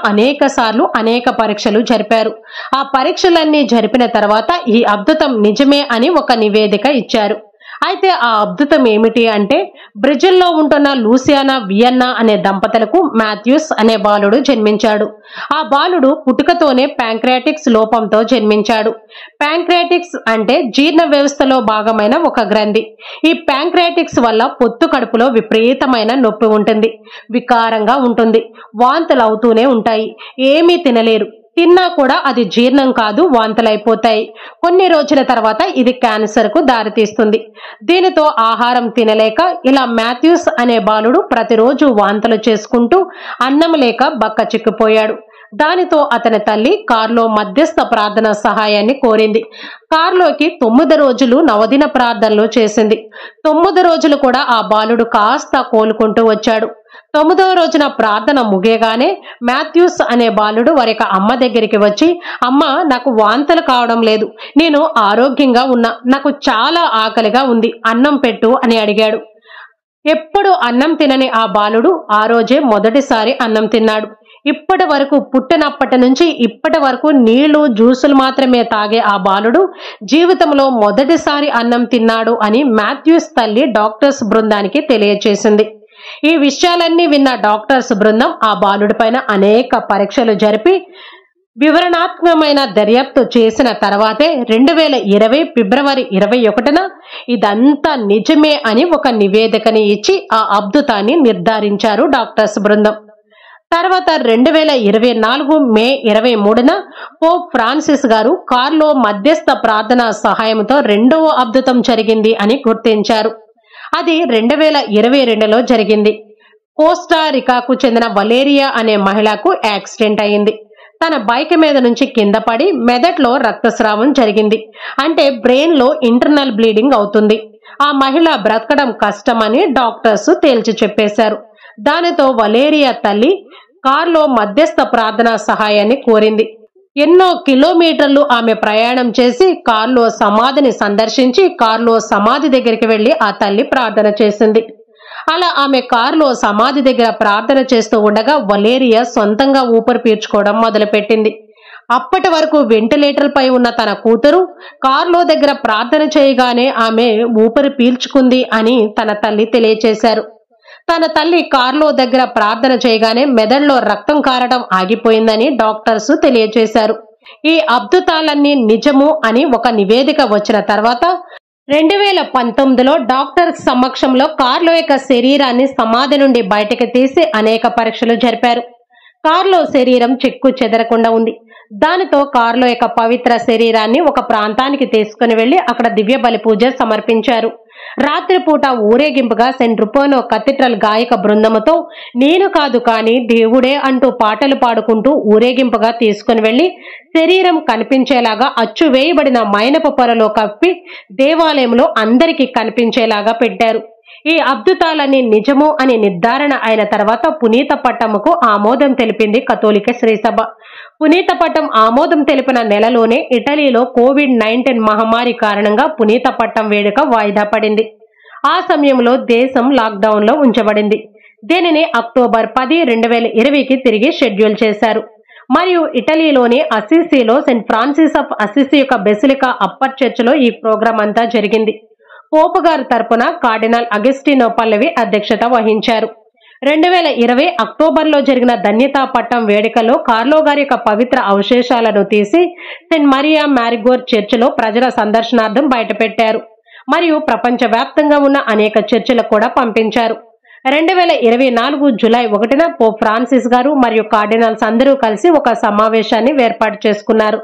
అనేక పరీక్షలు జరిపారు. ఆ పరీక్షలన్నీ జరిపిన తర్వాత ఈ అద్భుతం నిజమే అని ఒక నివేదిక ఇచ్చారు. అయితే ఆ అద్భుతం ఏమిటి అంటే, బ్రెజిల్లో ఉంటున్న లూసియానా వియన్నా అనే దంపతులకు మాథ్యూస్ అనే బాలుడు జన్మించాడు. ఆ బాలుడు పుట్టుకతోనే ప్యాంక్రియాటిక్స్ లోపంతో జన్మించాడు. ప్యాంక్రియాటిక్స్ అంటే జీర్ణ వ్యవస్థలో భాగమైన ఒక గ్రంథి. ఈ ప్యాంక్రియాటిక్స్ వల్ల పొత్తు కడుపులో విపరీతమైన నొప్పి ఉంటుంది, వికారంగా ఉంటుంది, వాంతులు అవుతూనే ఉంటాయి, ఏమీ తినలేరు. తిన్నా కూడా అది జీర్ణం కాదు, వాంతులైపోతాయి. కొన్ని రోజుల తర్వాత ఇది క్యాన్సర్ కు దారితీస్తుంది. దీనితో ఆహారం తినలేక ఇలా మాథ్యూస్ అనే బాలుడు ప్రతిరోజు వాంతులు చేసుకుంటూ అన్నం లేక బక్క చిక్కిపోయాడు. దానితో అతని తల్లి కారులో మధ్యస్థ ప్రార్థన సహాయాన్ని కోరింది. కారులోకి 9 రోజులు నవదిన ప్రార్థనలు చేసింది. 9 రోజులు కూడా ఆ బాలుడు కాస్త కోలుకుంటూ వచ్చాడు. 9వ రోజున ప్రార్థన ముగియగానే మాథ్యూస్ అనే బాలుడు వారి అమ్మ దగ్గరికి వచ్చి, అమ్మ, నాకు వాంతులు కావడం లేదు, నేను ఆరోగ్యంగా ఉన్నా, నాకు చాలా ఆకలిగా ఉంది, అన్నం పెట్టు అని అడిగాడు. ఎప్పుడు అన్నం తినని ఆ బాలుడు ఆ రోజే మొదటిసారి అన్నం తిన్నాడు. ఇప్పటి వరకు పుట్టినప్పటి నుంచి ఇప్పటి వరకు నీళ్లు, జ్యూసులు మాత్రమే తాగే ఆ బాలుడు జీవితంలో మొదటిసారి అన్నం తిన్నాడు అని మాథ్యూస్ తల్లి డాక్టర్స్ బృందానికి తెలియచేసింది. ఈ విషయాలన్నీ విన్న డాక్టర్స్ బృందం ఆ బాలుడి పైన అనేక పరీక్షలు జరిపి వివరణాత్మకమైన దర్యాప్తు చేసిన తర్వాతే 2020 ఫిబ్రవరి 21న ఇదంతా నిజమే అని ఒక నివేదికని ఇచ్చి ఆ అద్భుతాన్ని నిర్ధారించారు డాక్టర్స్ బృందం. తర్వాత 2024 మే 23న పోప్ ఫ్రాన్సిస్ గారు కార్లో మధ్యస్థ ప్రార్థన సహాయంతో 2వ అద్భుతం జరిగింది అని గుర్తించారు. అది 2022లో జరిగింది. కోస్టా రికాకు చెందిన వలేరియా అనే మహిళకు యాక్సిడెంట్ అయింది. తన బైక్ మీద నుంచి కింద పడి మెదడులో రక్తస్రావం జరిగింది. అంటే బ్రెయిన్ లో ఇంటర్నల్ బ్లీడింగ్ అవుతుంది. ఆ మహిళ బ్రతకడం కష్టమని డాక్టర్స్ తేల్చి చెప్పేశారు. దానితో వలేరియా తల్లి కార్లో మధ్యస్థ ప్రార్థనా సహాయాన్ని కోరింది. ఎన్నో కిలోమీటర్లు ఆమె ప్రయాణం చేసి కార్లో సమాధిని సందర్శించి కార్లో సమాధి దగ్గరికి వెళ్లి ఆ తల్లి ప్రార్థన చేసింది. అలా ఆమె కారులో సమాధి దగ్గర ప్రార్థన చేస్తూ ఉండగా వలేరియా సొంతంగా ఊపిరి పీల్చుకోవడం మొదలుపెట్టింది. అప్పటి వరకు వెంటిలేటర్ పై ఉన్న తన కూతురు కారులో దగ్గర ప్రార్థన చేయగానే ఆమె ఊపిరి పీల్చుకుంది అని తన తల్లి తెలియచేశారు. తన తల్లి కారులో దగ్గర ప్రార్థన చేయగానే మెదడులో రక్తం కారడం ఆగిపోయిందని డాక్టర్స్ తెలియజేశారు. ఈ అద్భుతాలన్నీ నిజము అని ఒక నివేదిక వచ్చిన తర్వాత 2019లో డాక్టర్ సమక్షంలో కార్లో యొక్క శరీరాన్ని సమాధి నుండి బయటకు తీసి అనేక పరీక్షలు జరిపారు. కారులో శరీరం చెక్కు చెదరకుండా ఉంది. దానితో కారులో యొక్క పవిత్ర శరీరాన్ని ఒక ప్రాంతానికి తీసుకుని వెళ్లి అక్కడ దివ్య బలి పూజ సమర్పించారు. రాత్రిపూట ఊరేగింపుగా సెంట్ రుపోనో కథీడ్రల్ గాయక బృందముతో నేను కాదు కానీ దేవుడే అంటూ పాటలు పాడుకుంటూ ఊరేగింపుగా తీసుకుని వెళ్లి శరీరం కనిపించేలాగా అచ్చు వేయబడిన మైనపు పొరలో కప్పి దేవాలయంలో అందరికీ కనిపించేలాగా పెట్టారు. ఈ అద్భుతాలన్నీ నిజము అని నిర్ధారణ అయిన తర్వాత పునీత పట్టముకు ఆమోదం తెలిపింది కథోలిక శ్రీసభ. పునీత పట్టం ఆమోదం తెలిపిన నెలలోనే ఇటలీలో కోవిడ్-19 మహమ్మారి కారణంగా పునీత పట్టం వేడుక వాయిదా పడింది. ఆ సమయంలో దేశం లాక్డౌన్ లో ఉంచబడింది. దీనిని అక్టోబర్ 10, 2020కి తిరిగి షెడ్యూల్ చేశారు. మరియు ఇటలీలోని అసిసిలో సెయింట్ ఫ్రాన్సిస్ ఆఫ్ అసిసి యొక్క బెసిలికా అప్పర్ చర్చిలో ఈ ప్రోగ్రాం అంతా జరిగింది. పోపు గారి తరపున కార్డినల్ అగస్టినో పల్లవి అధ్యక్షత వహించారు. 2020 అక్టోబర్లో జరిగిన ధన్యతా పట్టం వేడుకలో కార్లో గారి యొక్క పవిత్ర అవశేషాలను తీసి సెయింట్ మరియా మ్యారిగోర్ చర్చిలో ప్రజల సందర్శనార్థం బయటపెట్టారు మరియు ప్రపంచవ్యాప్తంగా ఉన్న అనేక చర్చిలకు కూడా పంపించారు. 2024 జూలై 1న పోప్ ఫ్రాన్సిస్ గారు మరియు కార్డినల్స్ అందరూ కలిసి ఒక సమావేశాన్ని ఏర్పాటు చేసుకున్నారు.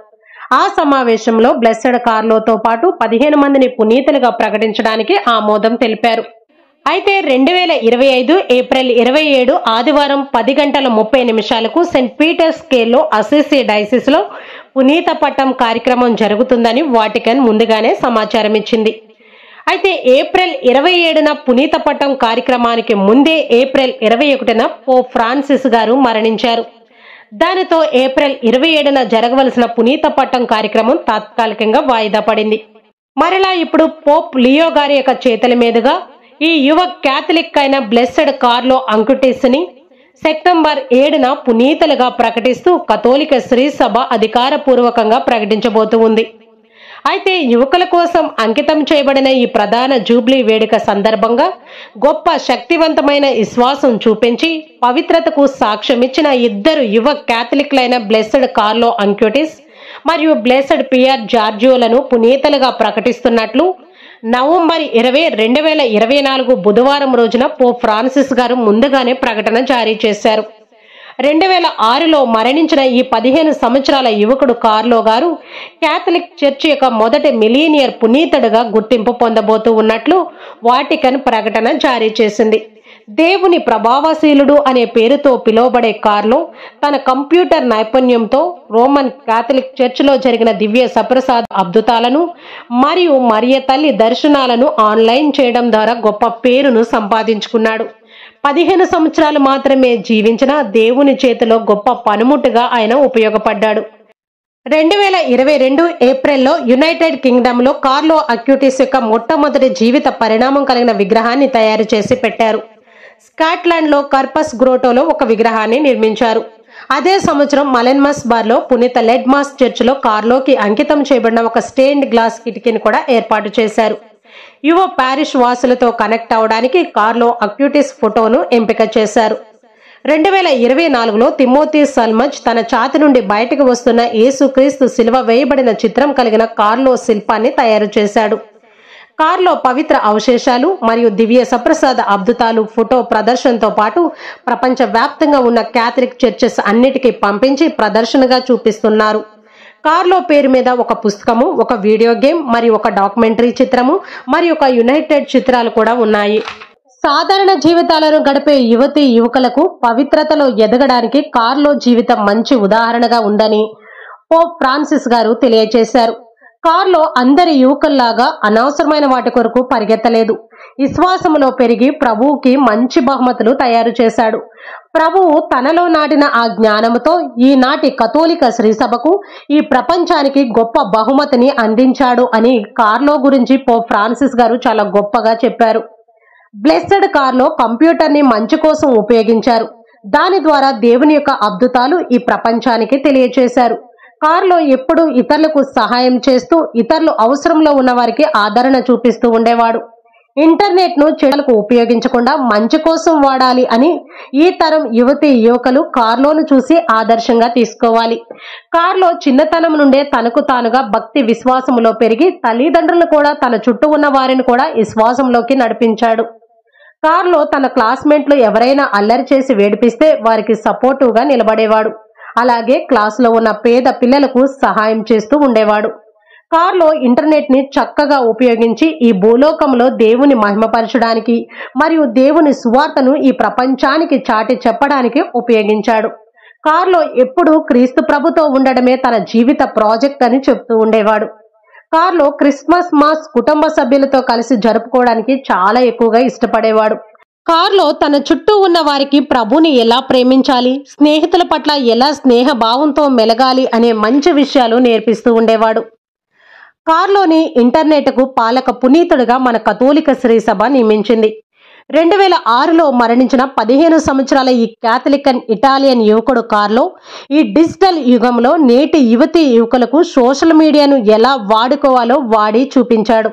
ఆ సమావేశంలో బ్లెస్సెడ్ కార్లోతో పాటు 15 మందిని పునీతులుగా ప్రకటించడానికి ఆమోదం తెలిపారు. అయితే 2025 ఏప్రిల్ 27 ఆదివారం 10:30 సెయింట్ పీటర్స్ స్క్వేర్లో అసిసి డైసిస్ లో పునీత పట్టం కార్యక్రమం జరుగుతుందని వాటికన్ ముందుగానే సమాచారం ఇచ్చింది. అయితే ఏప్రిల్ 27న పునీత పట్టం కార్యక్రమానికి ముందే ఏప్రిల్ 21న పోప్ ఫ్రాన్సిస్ గారు మరణించారు. దానితో ఏప్రిల్ 27న జరగవలసిన పునీత పట్టం కార్యక్రమం తాత్కాలికంగా వాయిదా పడింది. మరలా ఇప్పుడు పోప్ లియో గారి యొక్క చేతుల మీదుగా ఈ యువ క్యాథలిక్ అయిన బ్లెస్సెడ్ కార్లో అంకుటిస్ ని సెప్టెంబర్ 7న పునీతులుగా ప్రకటిస్తూ కథోలిక శ్రీసభ అధికారపూర్వకంగా ప్రకటించబోతూ ఉంది. అయితే యువకుల కోసం అంకితం చేయబడిన ఈ ప్రధాన జూబ్లీ వేడుక సందర్భంగా గొప్ప శక్తివంతమైన విశ్వాసం చూపించి పవిత్రతకు సాక్ష్యమిచ్చిన ఇద్దరు యువ క్యాథలిక్లైన బ్లెస్సెడ్ కార్లో అంక్యూటిస్ మరియు బ్లెస్సెడ్ పియర్ జార్జియోలను పునీతులుగా ప్రకటిస్తున్నట్లు నవంబర్ 20, 2024 బుధవారం రోజున పోప్ ఫ్రాన్సిస్ గారు ముందుగానే ప్రకటన జారీ చేశారు. 2006లో మరణించిన ఈ 15 సంవత్సరాల యువకుడు కార్లో గారు క్యాథలిక్ చర్చి యొక్క మొదటి మిలీనియర్ పునీతుడుగా గుర్తింపు పొందబోతూ ఉన్నట్లు వాటికన్ ప్రకటన జారీ చేసింది. దేవుని ప్రభావశీలుడు అనే పేరుతో పిలువబడే కార్లో తన కంప్యూటర్ నైపుణ్యంతో రోమన్ క్యాథలిక్ చర్చిలో జరిగిన దివ్య సప్రసాద అద్భుతాలను మరియు మరియ తల్లి దర్శనాలను ఆన్లైన్ చేయడం ద్వారా గొప్ప పేరును సంపాదించుకున్నాడు. 15 సంవత్సరాలు మాత్రమే జీవించిన దేవుని చేతిలో గొప్ప పనిముట్టుగా ఆయన ఉపయోగపడ్డాడు. 2022 ఏప్రిల్లో యునైటెడ్ కింగ్డమ్ లో కార్లో అక్యూటిస్ యొక్క మొట్టమొదటి జీవిత పరిణామం కలిగిన విగ్రహాన్ని తయారు చేసి పెట్టారు. స్కాట్లాండ్ లో కర్పస్ గ్రోటోలో ఒక విగ్రహాన్ని నిర్మించారు. అదే సంవత్సరం మలెన్మస్ బార్లో పునీత లెడ్మాస్ చర్చిలో కార్లోకి అంకితం చేయబడిన ఒక స్టెయిన్డ్ గ్లాస్ కిటికీని కూడా ఏర్పాటు చేశారు. యువ పారిష్ వాసులతో కనెక్ట్ అవడానికి కార్లో అక్యూటిస్ ఫోటోను ఎంపిక చేశారు. 2024లో తిమోతి సల్మజ్ తన ఛాతి నుండి బయటకు వస్తున్న యేసుక్రీస్తు శిలువ వేయబడిన చిత్రం కలిగిన కార్లో శిల్పాన్ని తయారు చేశాడు. కార్లో పవిత్ర అవశేషాలు మరియు దివ్య సప్రసాద అద్భుతాలు ఫోటో ప్రదర్శనతో పాటు ప్రపంచ వ్యాప్తంగా ఉన్న క్యాథలిక్ చర్చెస్ అన్నిటికీ పంపించి ప్రదర్శనగా చూపిస్తున్నారు. కార్లో పేరు మీద ఒక పుస్తకము, ఒక వీడియో గేమ్ మరియు ఒక డాక్యుమెంటరీ చిత్రము మరియు ఒక యునైటెడ్ చిత్రాలు కూడా ఉన్నాయి. సాధారణ జీవితాలను గడిపే యువతి యువకులకు పవిత్రతలో ఎదగడానికి కార్లో జీవితం మంచి ఉదాహరణగా ఉందని పోప్ ఫ్రాన్సిస్ గారు తెలియజేశారు. కార్లో అందరి యువకుల్లాగా అనవసరమైన వాటి కొరకు పరిగెత్తలేదు. విశ్వాసములో పెరిగి ప్రభువుకి మంచి బహుమతులు తయారు చేశాడు. ప్రభువు తనలో నాటిన ఆ జ్ఞానముతో ఈనాటి కథోలిక శ్రీసభకు ఈ ప్రపంచానికి గొప్ప బహుమతిని అందించాడు అని కార్లో గురించి పోప్ ఫ్రాన్సిస్ గారు చాలా గొప్పగా చెప్పారు. బ్లెస్సెడ్ కార్లో కంప్యూటర్ని మంచి కోసం ఉపయోగించారు. దాని ద్వారా దేవుని యొక్క అద్భుతాలు ఈ ప్రపంచానికి తెలియచేశారు. కార్లో ఎప్పుడూ ఇతరులకు సహాయం చేస్తూ ఇతరులు అవసరంలో ఉన్న వారికి ఆదరణ చూపిస్తూ ఉండేవాడు. ఇంటర్నెట్ ను చెడులకు ఉపయోగించకుండా మంచి కోసం వాడాలి అని ఈ తరం యువతి యువకులు కార్లోను చూసి ఆదర్శంగా తీసుకోవాలి. కార్లో చిన్నతనం నుండే తనకు తానుగా భక్తి విశ్వాసములో పెరిగి తల్లిదండ్రులను కూడా తన చుట్టూ ఉన్న వారిని కూడా విశ్వాసంలోకి నడిపించాడు. కార్లో తన క్లాస్మేట్లు ఎవరైనా అల్లరి చేసి వేడిపిస్తే వారికి సపోర్టివ్గా నిలబడేవాడు. అలాగే క్లాసులో ఉన్న పేద పిల్లలకు సహాయం చేస్తూ ఉండేవాడు. కార్లో ఇంటర్నెట్ ని చక్కగా ఉపయోగించి ఈ భూలోకంలో దేవుని మహిమపరచడానికి మరియు దేవుని సువార్తను ఈ ప్రపంచానికి చాటి చెప్పడానికి ఉపయోగించాడు. కార్లో ఎప్పుడూ క్రీస్తు ప్రభుతో ఉండడమే తన జీవిత ప్రాజెక్ట్ అని చెప్తూ ఉండేవాడు. కార్లో క్రిస్మస్ మాస్ కుటుంబ సభ్యులతో కలిసి జరుపుకోవడానికి చాలా ఎక్కువగా ఇష్టపడేవాడు. కార్లో తన చుట్టూ ఉన్న వారికి ప్రభుని ఎలా ప్రేమించాలి, స్నేహితుల పట్ల ఎలా స్నేహ భావంతో మెలగాలి అనే మంచి విషయాలు నేర్పిస్తూ ఉండేవాడు. కార్లోని ఇంటర్నెట్కు పాలక పునీతుడిగా మన కథోలిక శ్రీసభ నియమించింది. 2006లో మరణించిన 15 సంవత్సరాల ఈ క్యాథలికన్ ఇటాలియన్ యువకుడు కార్లో ఈ డిజిటల్ యుగంలో నేటి యువతి యువకులకు సోషల్ మీడియాను ఎలా వాడుకోవాలో వాడి చూపించాడు.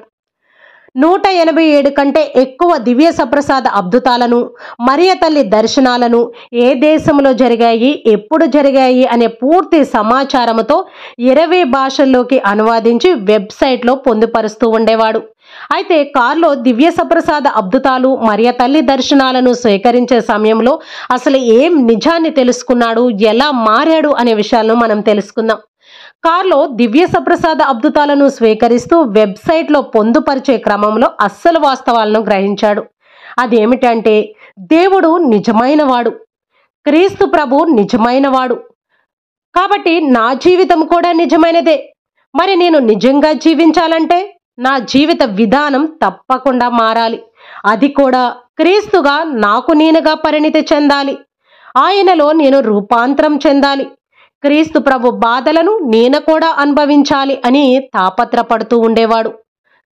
187 కంటే ఎక్కువ దివ్య సప్రసాద అద్భుతాలను, మరియ తల్లి దర్శనాలను, ఏ దేశంలో జరిగాయి, ఎప్పుడు జరిగాయి అనే పూర్తి సమాచారంతో 20 భాషల్లోకి అనువాదించి వెబ్సైట్లో పొందుపరుస్తూ ఉండేవాడు. అయితే కార్లో దివ్య సప్రసాద అద్భుతాలు, మరియ తల్లి దర్శనాలను స్వీకరించే సమయంలో అసలు ఏం నిజాన్ని తెలుసుకున్నాడు, ఎలా మారాడు అనే విషయాలను మనం తెలుసుకుందాం. కార్లో దివ్య సప్రసాద అద్భుతాలను స్వీకరిస్తూ వెబ్సైట్లో పొందుపరిచే క్రమంలో అస్సలు వాస్తవాలను గ్రహించాడు. అదేమిటంటే దేవుడు నిజమైనవాడు, క్రీస్తు ప్రభు నిజమైనవాడు, కాబట్టి నా జీవితం కూడా నిజమైనదే. మరి నేను నిజంగా జీవించాలంటే నా జీవిత విధానం తప్పకుండా మారాలి. అది కూడా క్రీస్తుగా నాకు నేనుగా పరిణితి చెందాలి. ఆయనలో నేను రూపాంతరం చెందాలి. క్రీస్తు ప్రభు బాధలను నేను కూడా అనుభవించాలి అని తాపత్రపడుతూ ఉండేవాడు.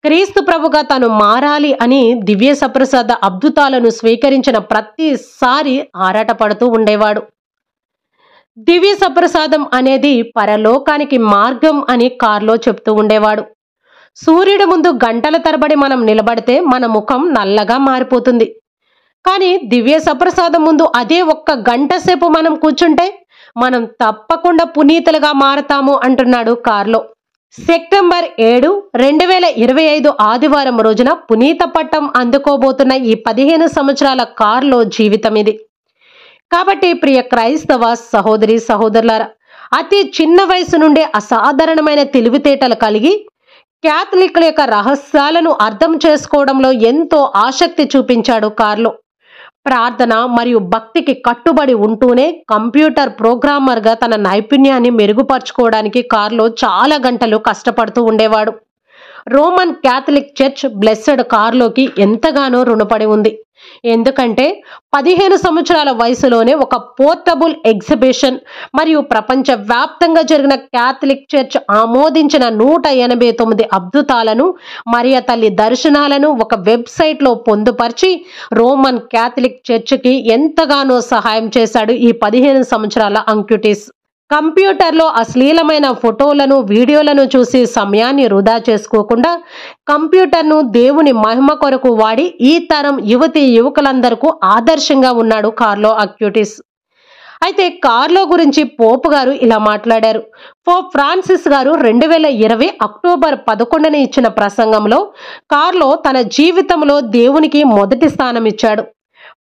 క్రీస్తు ప్రభుగా తను మారాలి అని దివ్య సప్రసాద అద్భుతాలను స్వీకరించిన ప్రతిసారి ఆరాటపడుతూ ఉండేవాడు. దివ్య సప్రసాదం అనేది పరలోకానికి మార్గం అని కార్లో చెప్తూ ఉండేవాడు. సూర్యుడి ముందు గంటల తరబడి మనం నిలబడితే మన ముఖం నల్లగా మారిపోతుంది. కానీ దివ్య సప్రసాదం ముందు అదే ఒక్క గంట సేపు మనం కూర్చుంటే మనం తప్పకుండా పునీతులుగా మారతాము అంటున్నాడు కార్లో. సెప్టెంబర్ 7, 2025 ఆదివారం రోజున పునీత పట్టం అందుకోబోతున్న ఈ 15 సంవత్సరాల కార్లో జీవితం ఇది. కాబట్టి ప్రియ క్రైస్తవ సహోదరి సహోదరులారా, అతి చిన్న వయసు నుండే అసాధారణమైన తెలివితేటలు కలిగి క్యాథలిక్ల యొక్క రహస్యాలను అర్థం చేసుకోవడంలో ఎంతో ఆసక్తి చూపించాడు కార్లో. ప్రార్థన మరియు భక్తికి కట్టుబడి ఉంటూనే కంప్యూటర్ ప్రోగ్రామర్గా తన నైపుణ్యాన్ని మెరుగుపరుచుకోవడానికి కార్లో చాలా గంటలు కష్టపడుతూ ఉండేవాడు. రోమన్ క్యాథలిక్ చర్చ్ బ్లెస్సెడ్ కార్లోకి ఎంతగానో రుణపడి ఉంది. ఎందుకంటే 15 సంవత్సరాల వయసులోనే ఒక పోర్టబుల్ ఎగ్జిబిషన్ మరియు ప్రపంచ వ్యాప్తంగా జరిగిన క్యాథలిక్ చర్చ్ ఆమోదించిన 189 అద్భుతాలను, మరియ తల్లి దర్శనాలను ఒక వెబ్సైట్లో పొందుపరిచి రోమన్ క్యాథలిక్ చర్చ్కి ఎంతగానో సహాయం చేశాడు ఈ 15 సంవత్సరాల అంక్యుటిస్. కంప్యూటర్లో అశ్లీలమైన ఫోటోలను, వీడియోలను చూసి సమయాన్ని వృధా చేసుకోకుండా కంప్యూటర్ను దేవుని మహిమ కొరకు వాడి ఈ తరం యువతి యువకులందరికీ ఆదర్శంగా ఉన్నాడు కార్లో అక్యూటిస్. అయితే కార్లో గురించి పోప్ గారు ఇలా మాట్లాడారు. పోప్ ఫ్రాన్సిస్ గారు 2020 అక్టోబర్ 11న ఇచ్చిన ప్రసంగంలో కార్లో తన జీవితంలో దేవునికి మొదటి స్థానం ఇచ్చాడు.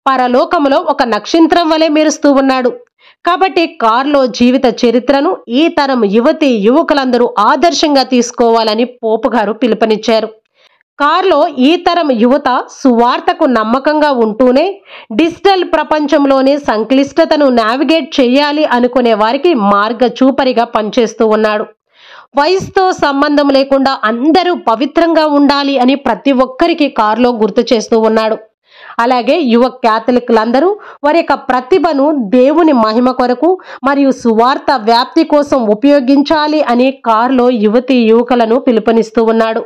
పరలోకములో ఒక నక్షత్రం వలె మెరుస్తూ ఉన్నాడు. కాబట్టి కార్లో జీవిత చరిత్రను ఈ తరం యువతి యువకులందరూ ఆదర్శంగా తీసుకోవాలని పోపు గారు పిలుపునిచ్చారు. కార్లో ఈ తరం యువత సువార్తకు నమ్మకంగా ఉంటూనే డిజిటల్ ప్రపంచంలోని సంక్లిష్టతను నావిగేట్ చేయాలి అనుకునే వారికి మార్గచూపరిగా పనిచేస్తూ ఉన్నాడు. వయసుతో సంబంధం లేకుండా అందరూ పవిత్రంగా ఉండాలి అని ప్రతి ఒక్కరికి కార్లో గుర్తు చేస్తూ ఉన్నాడు. అలాగే యువ క్యాథలిక్లందరూ వారి యొక్క ప్రతిభను దేవుని మహిమ కొరకు మరియు సువార్త వ్యాప్తి కోసం ఉపయోగించాలి అని కార్లో యువతీ యువకులను పిలుపునిస్తూ ఉన్నాడు.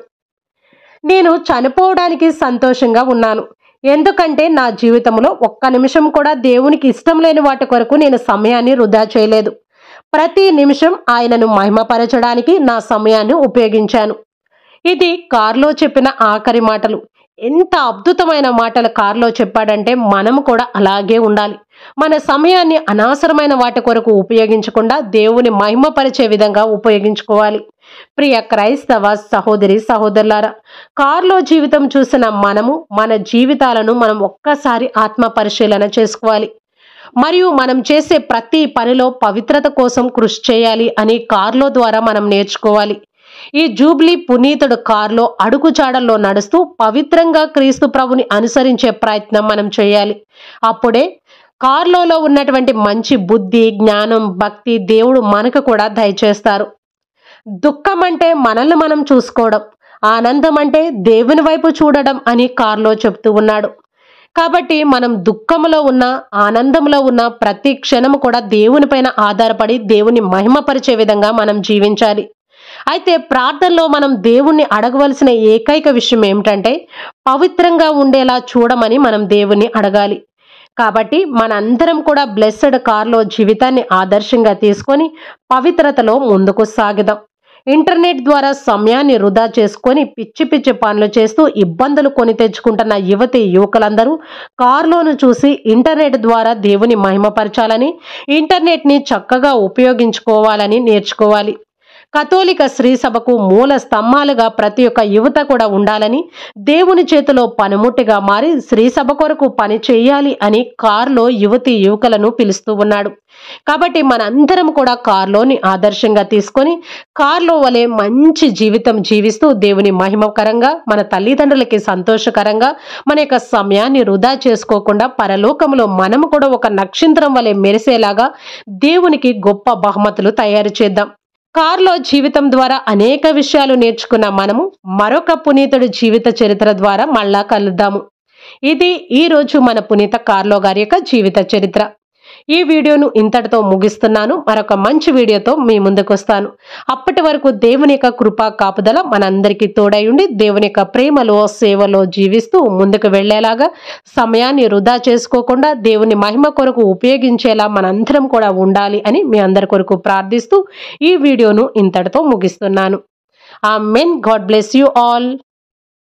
నేను చనిపోవడానికి సంతోషంగా ఉన్నాను, ఎందుకంటే నా జీవితంలో ఒక్క నిమిషం కూడా దేవునికి ఇష్టం లేని వాటి కొరకు నేను సమయాన్ని వృధా చేయలేదు. ప్రతి నిమిషం ఆయనను మహిమపరచడానికి నా సమయాన్ని ఉపయోగించాను. ఇది కార్లో చెప్పిన ఆఖరి మాటలు. ఎంత అద్భుతమైన మాటలు కార్లో చెప్పాడంటే మనం కూడా అలాగే ఉండాలి. మన సమయాన్ని అనవసరమైన వాటి కొరకు ఉపయోగించకుండా దేవుని మహిమపరిచే విధంగా ఉపయోగించుకోవాలి. ప్రియ క్రైస్తవ సహోదరి సహోదరులారా, కార్లో జీవితం చూసిన మనము మన జీవితాలను మనం ఒక్కసారి ఆత్మ పరిశీలన చేసుకోవాలి. మరియు మనం చేసే ప్రతి పనిలో పవిత్రత కోసం కృషి చేయాలి అని కార్లో ద్వారా మనం నేర్చుకోవాలి. ఈ జూబ్లీ పునీతుడు కారులో అడుగుజాడల్లో నడుస్తూ పవిత్రంగా క్రీస్తు ప్రభుని అనుసరించే ప్రయత్నం మనం చేయాలి. అప్పుడే కారులో ఉన్నటువంటి మంచి బుద్ధి, జ్ఞానం, భక్తి దేవుడు మనకు కూడా దయచేస్తారు. దుఃఖం అంటే మనల్ని మనం చూసుకోవడం, ఆనందం అంటే దేవుని వైపు చూడడం అని కారులో చెప్తూ ఉన్నాడు. కాబట్టి మనం దుఃఖంలో ఉన్న, ఆనందంలో ఉన్న ప్రతి క్షణము కూడా దేవుని పైన ఆధారపడి దేవుని మహిమపరిచే విధంగా మనం జీవించాలి. అయితే ప్రార్థనలో మనం దేవుణ్ణి అడగవలసిన ఏకైక విషయం ఏమిటంటే పవిత్రంగా ఉండేలా చూడమని మనం దేవుణ్ణి అడగాలి. కాబట్టి మనందరం కూడా బ్లెస్సెడ్ కార్లో జీవితాన్ని ఆదర్శంగా తీసుకొని పవిత్రతలో ముందుకు సాగుదాం. ఇంటర్నెట్ ద్వారా సమయాన్ని వృధా చేసుకొని పిచ్చి పిచ్చి పనులు చేస్తూ ఇబ్బందులు కొని తెచ్చుకుంటున్న యువతి యువకులందరూ కారులోను చూసి ఇంటర్నెట్ ద్వారా దేవుని మహిమపరచాలని, ఇంటర్నెట్ని చక్కగా ఉపయోగించుకోవాలని నేర్చుకోవాలి. కథోలిక శ్రీ సభకు మూల స్తంభాలుగా ప్రతి ఒక్క యువత కూడా ఉండాలని, దేవుని చేతిలో పనిముట్టిగా మారి శ్రీ సభ కొరకు పని చేయాలి అని కారులో యువతి యువకులను పిలుస్తూ ఉన్నాడు. కాబట్టి మనందరం కూడా కారులోని ఆదర్శంగా తీసుకొని కారులో వలె మంచి జీవితం జీవిస్తూ దేవుని మహిమకరంగా, మన తల్లిదండ్రులకి సంతోషకరంగా మన యొక్క సమయాన్ని వృధా చేసుకోకుండా పరలోకంలో మనము కూడా ఒక నక్షత్రం వలె మెరిసేలాగా దేవునికి గొప్ప బహుమతులు తయారు చేద్దాం. కారులో జీవితం ద్వారా అనేక విషయాలు నేర్చుకున్న మనము మరొక పునీతుడి జీవిత చరిత్ర ద్వారా మళ్ళా కలుద్దాము. ఇది ఈరోజు మన పునీత కార్లో గారి యొక్క జీవిత చరిత్ర. ఈ వీడియోను ఇంతటితో ముగిస్తున్నాను. మరొక మంచి వీడియోతో మీ ముందుకు వస్తాను. అప్పటి వరకు దేవుని యొక్క కృపా కాపుదల మనందరికీ తోడై ఉండి దేవుని యొక్క ప్రేమలో, సేవలో జీవిస్తూ ముందుకు వెళ్ళేలాగా, సమయాన్ని వృధా చేసుకోకుండా దేవుని మహిమ కొరకు ఉపయోగించేలా మనందరం కూడా ఉండాలి అని మీ అందరి కొరకు ప్రార్థిస్తూ ఈ వీడియోను ఇంతటితో ముగిస్తున్నాను. Amen. God bless you all.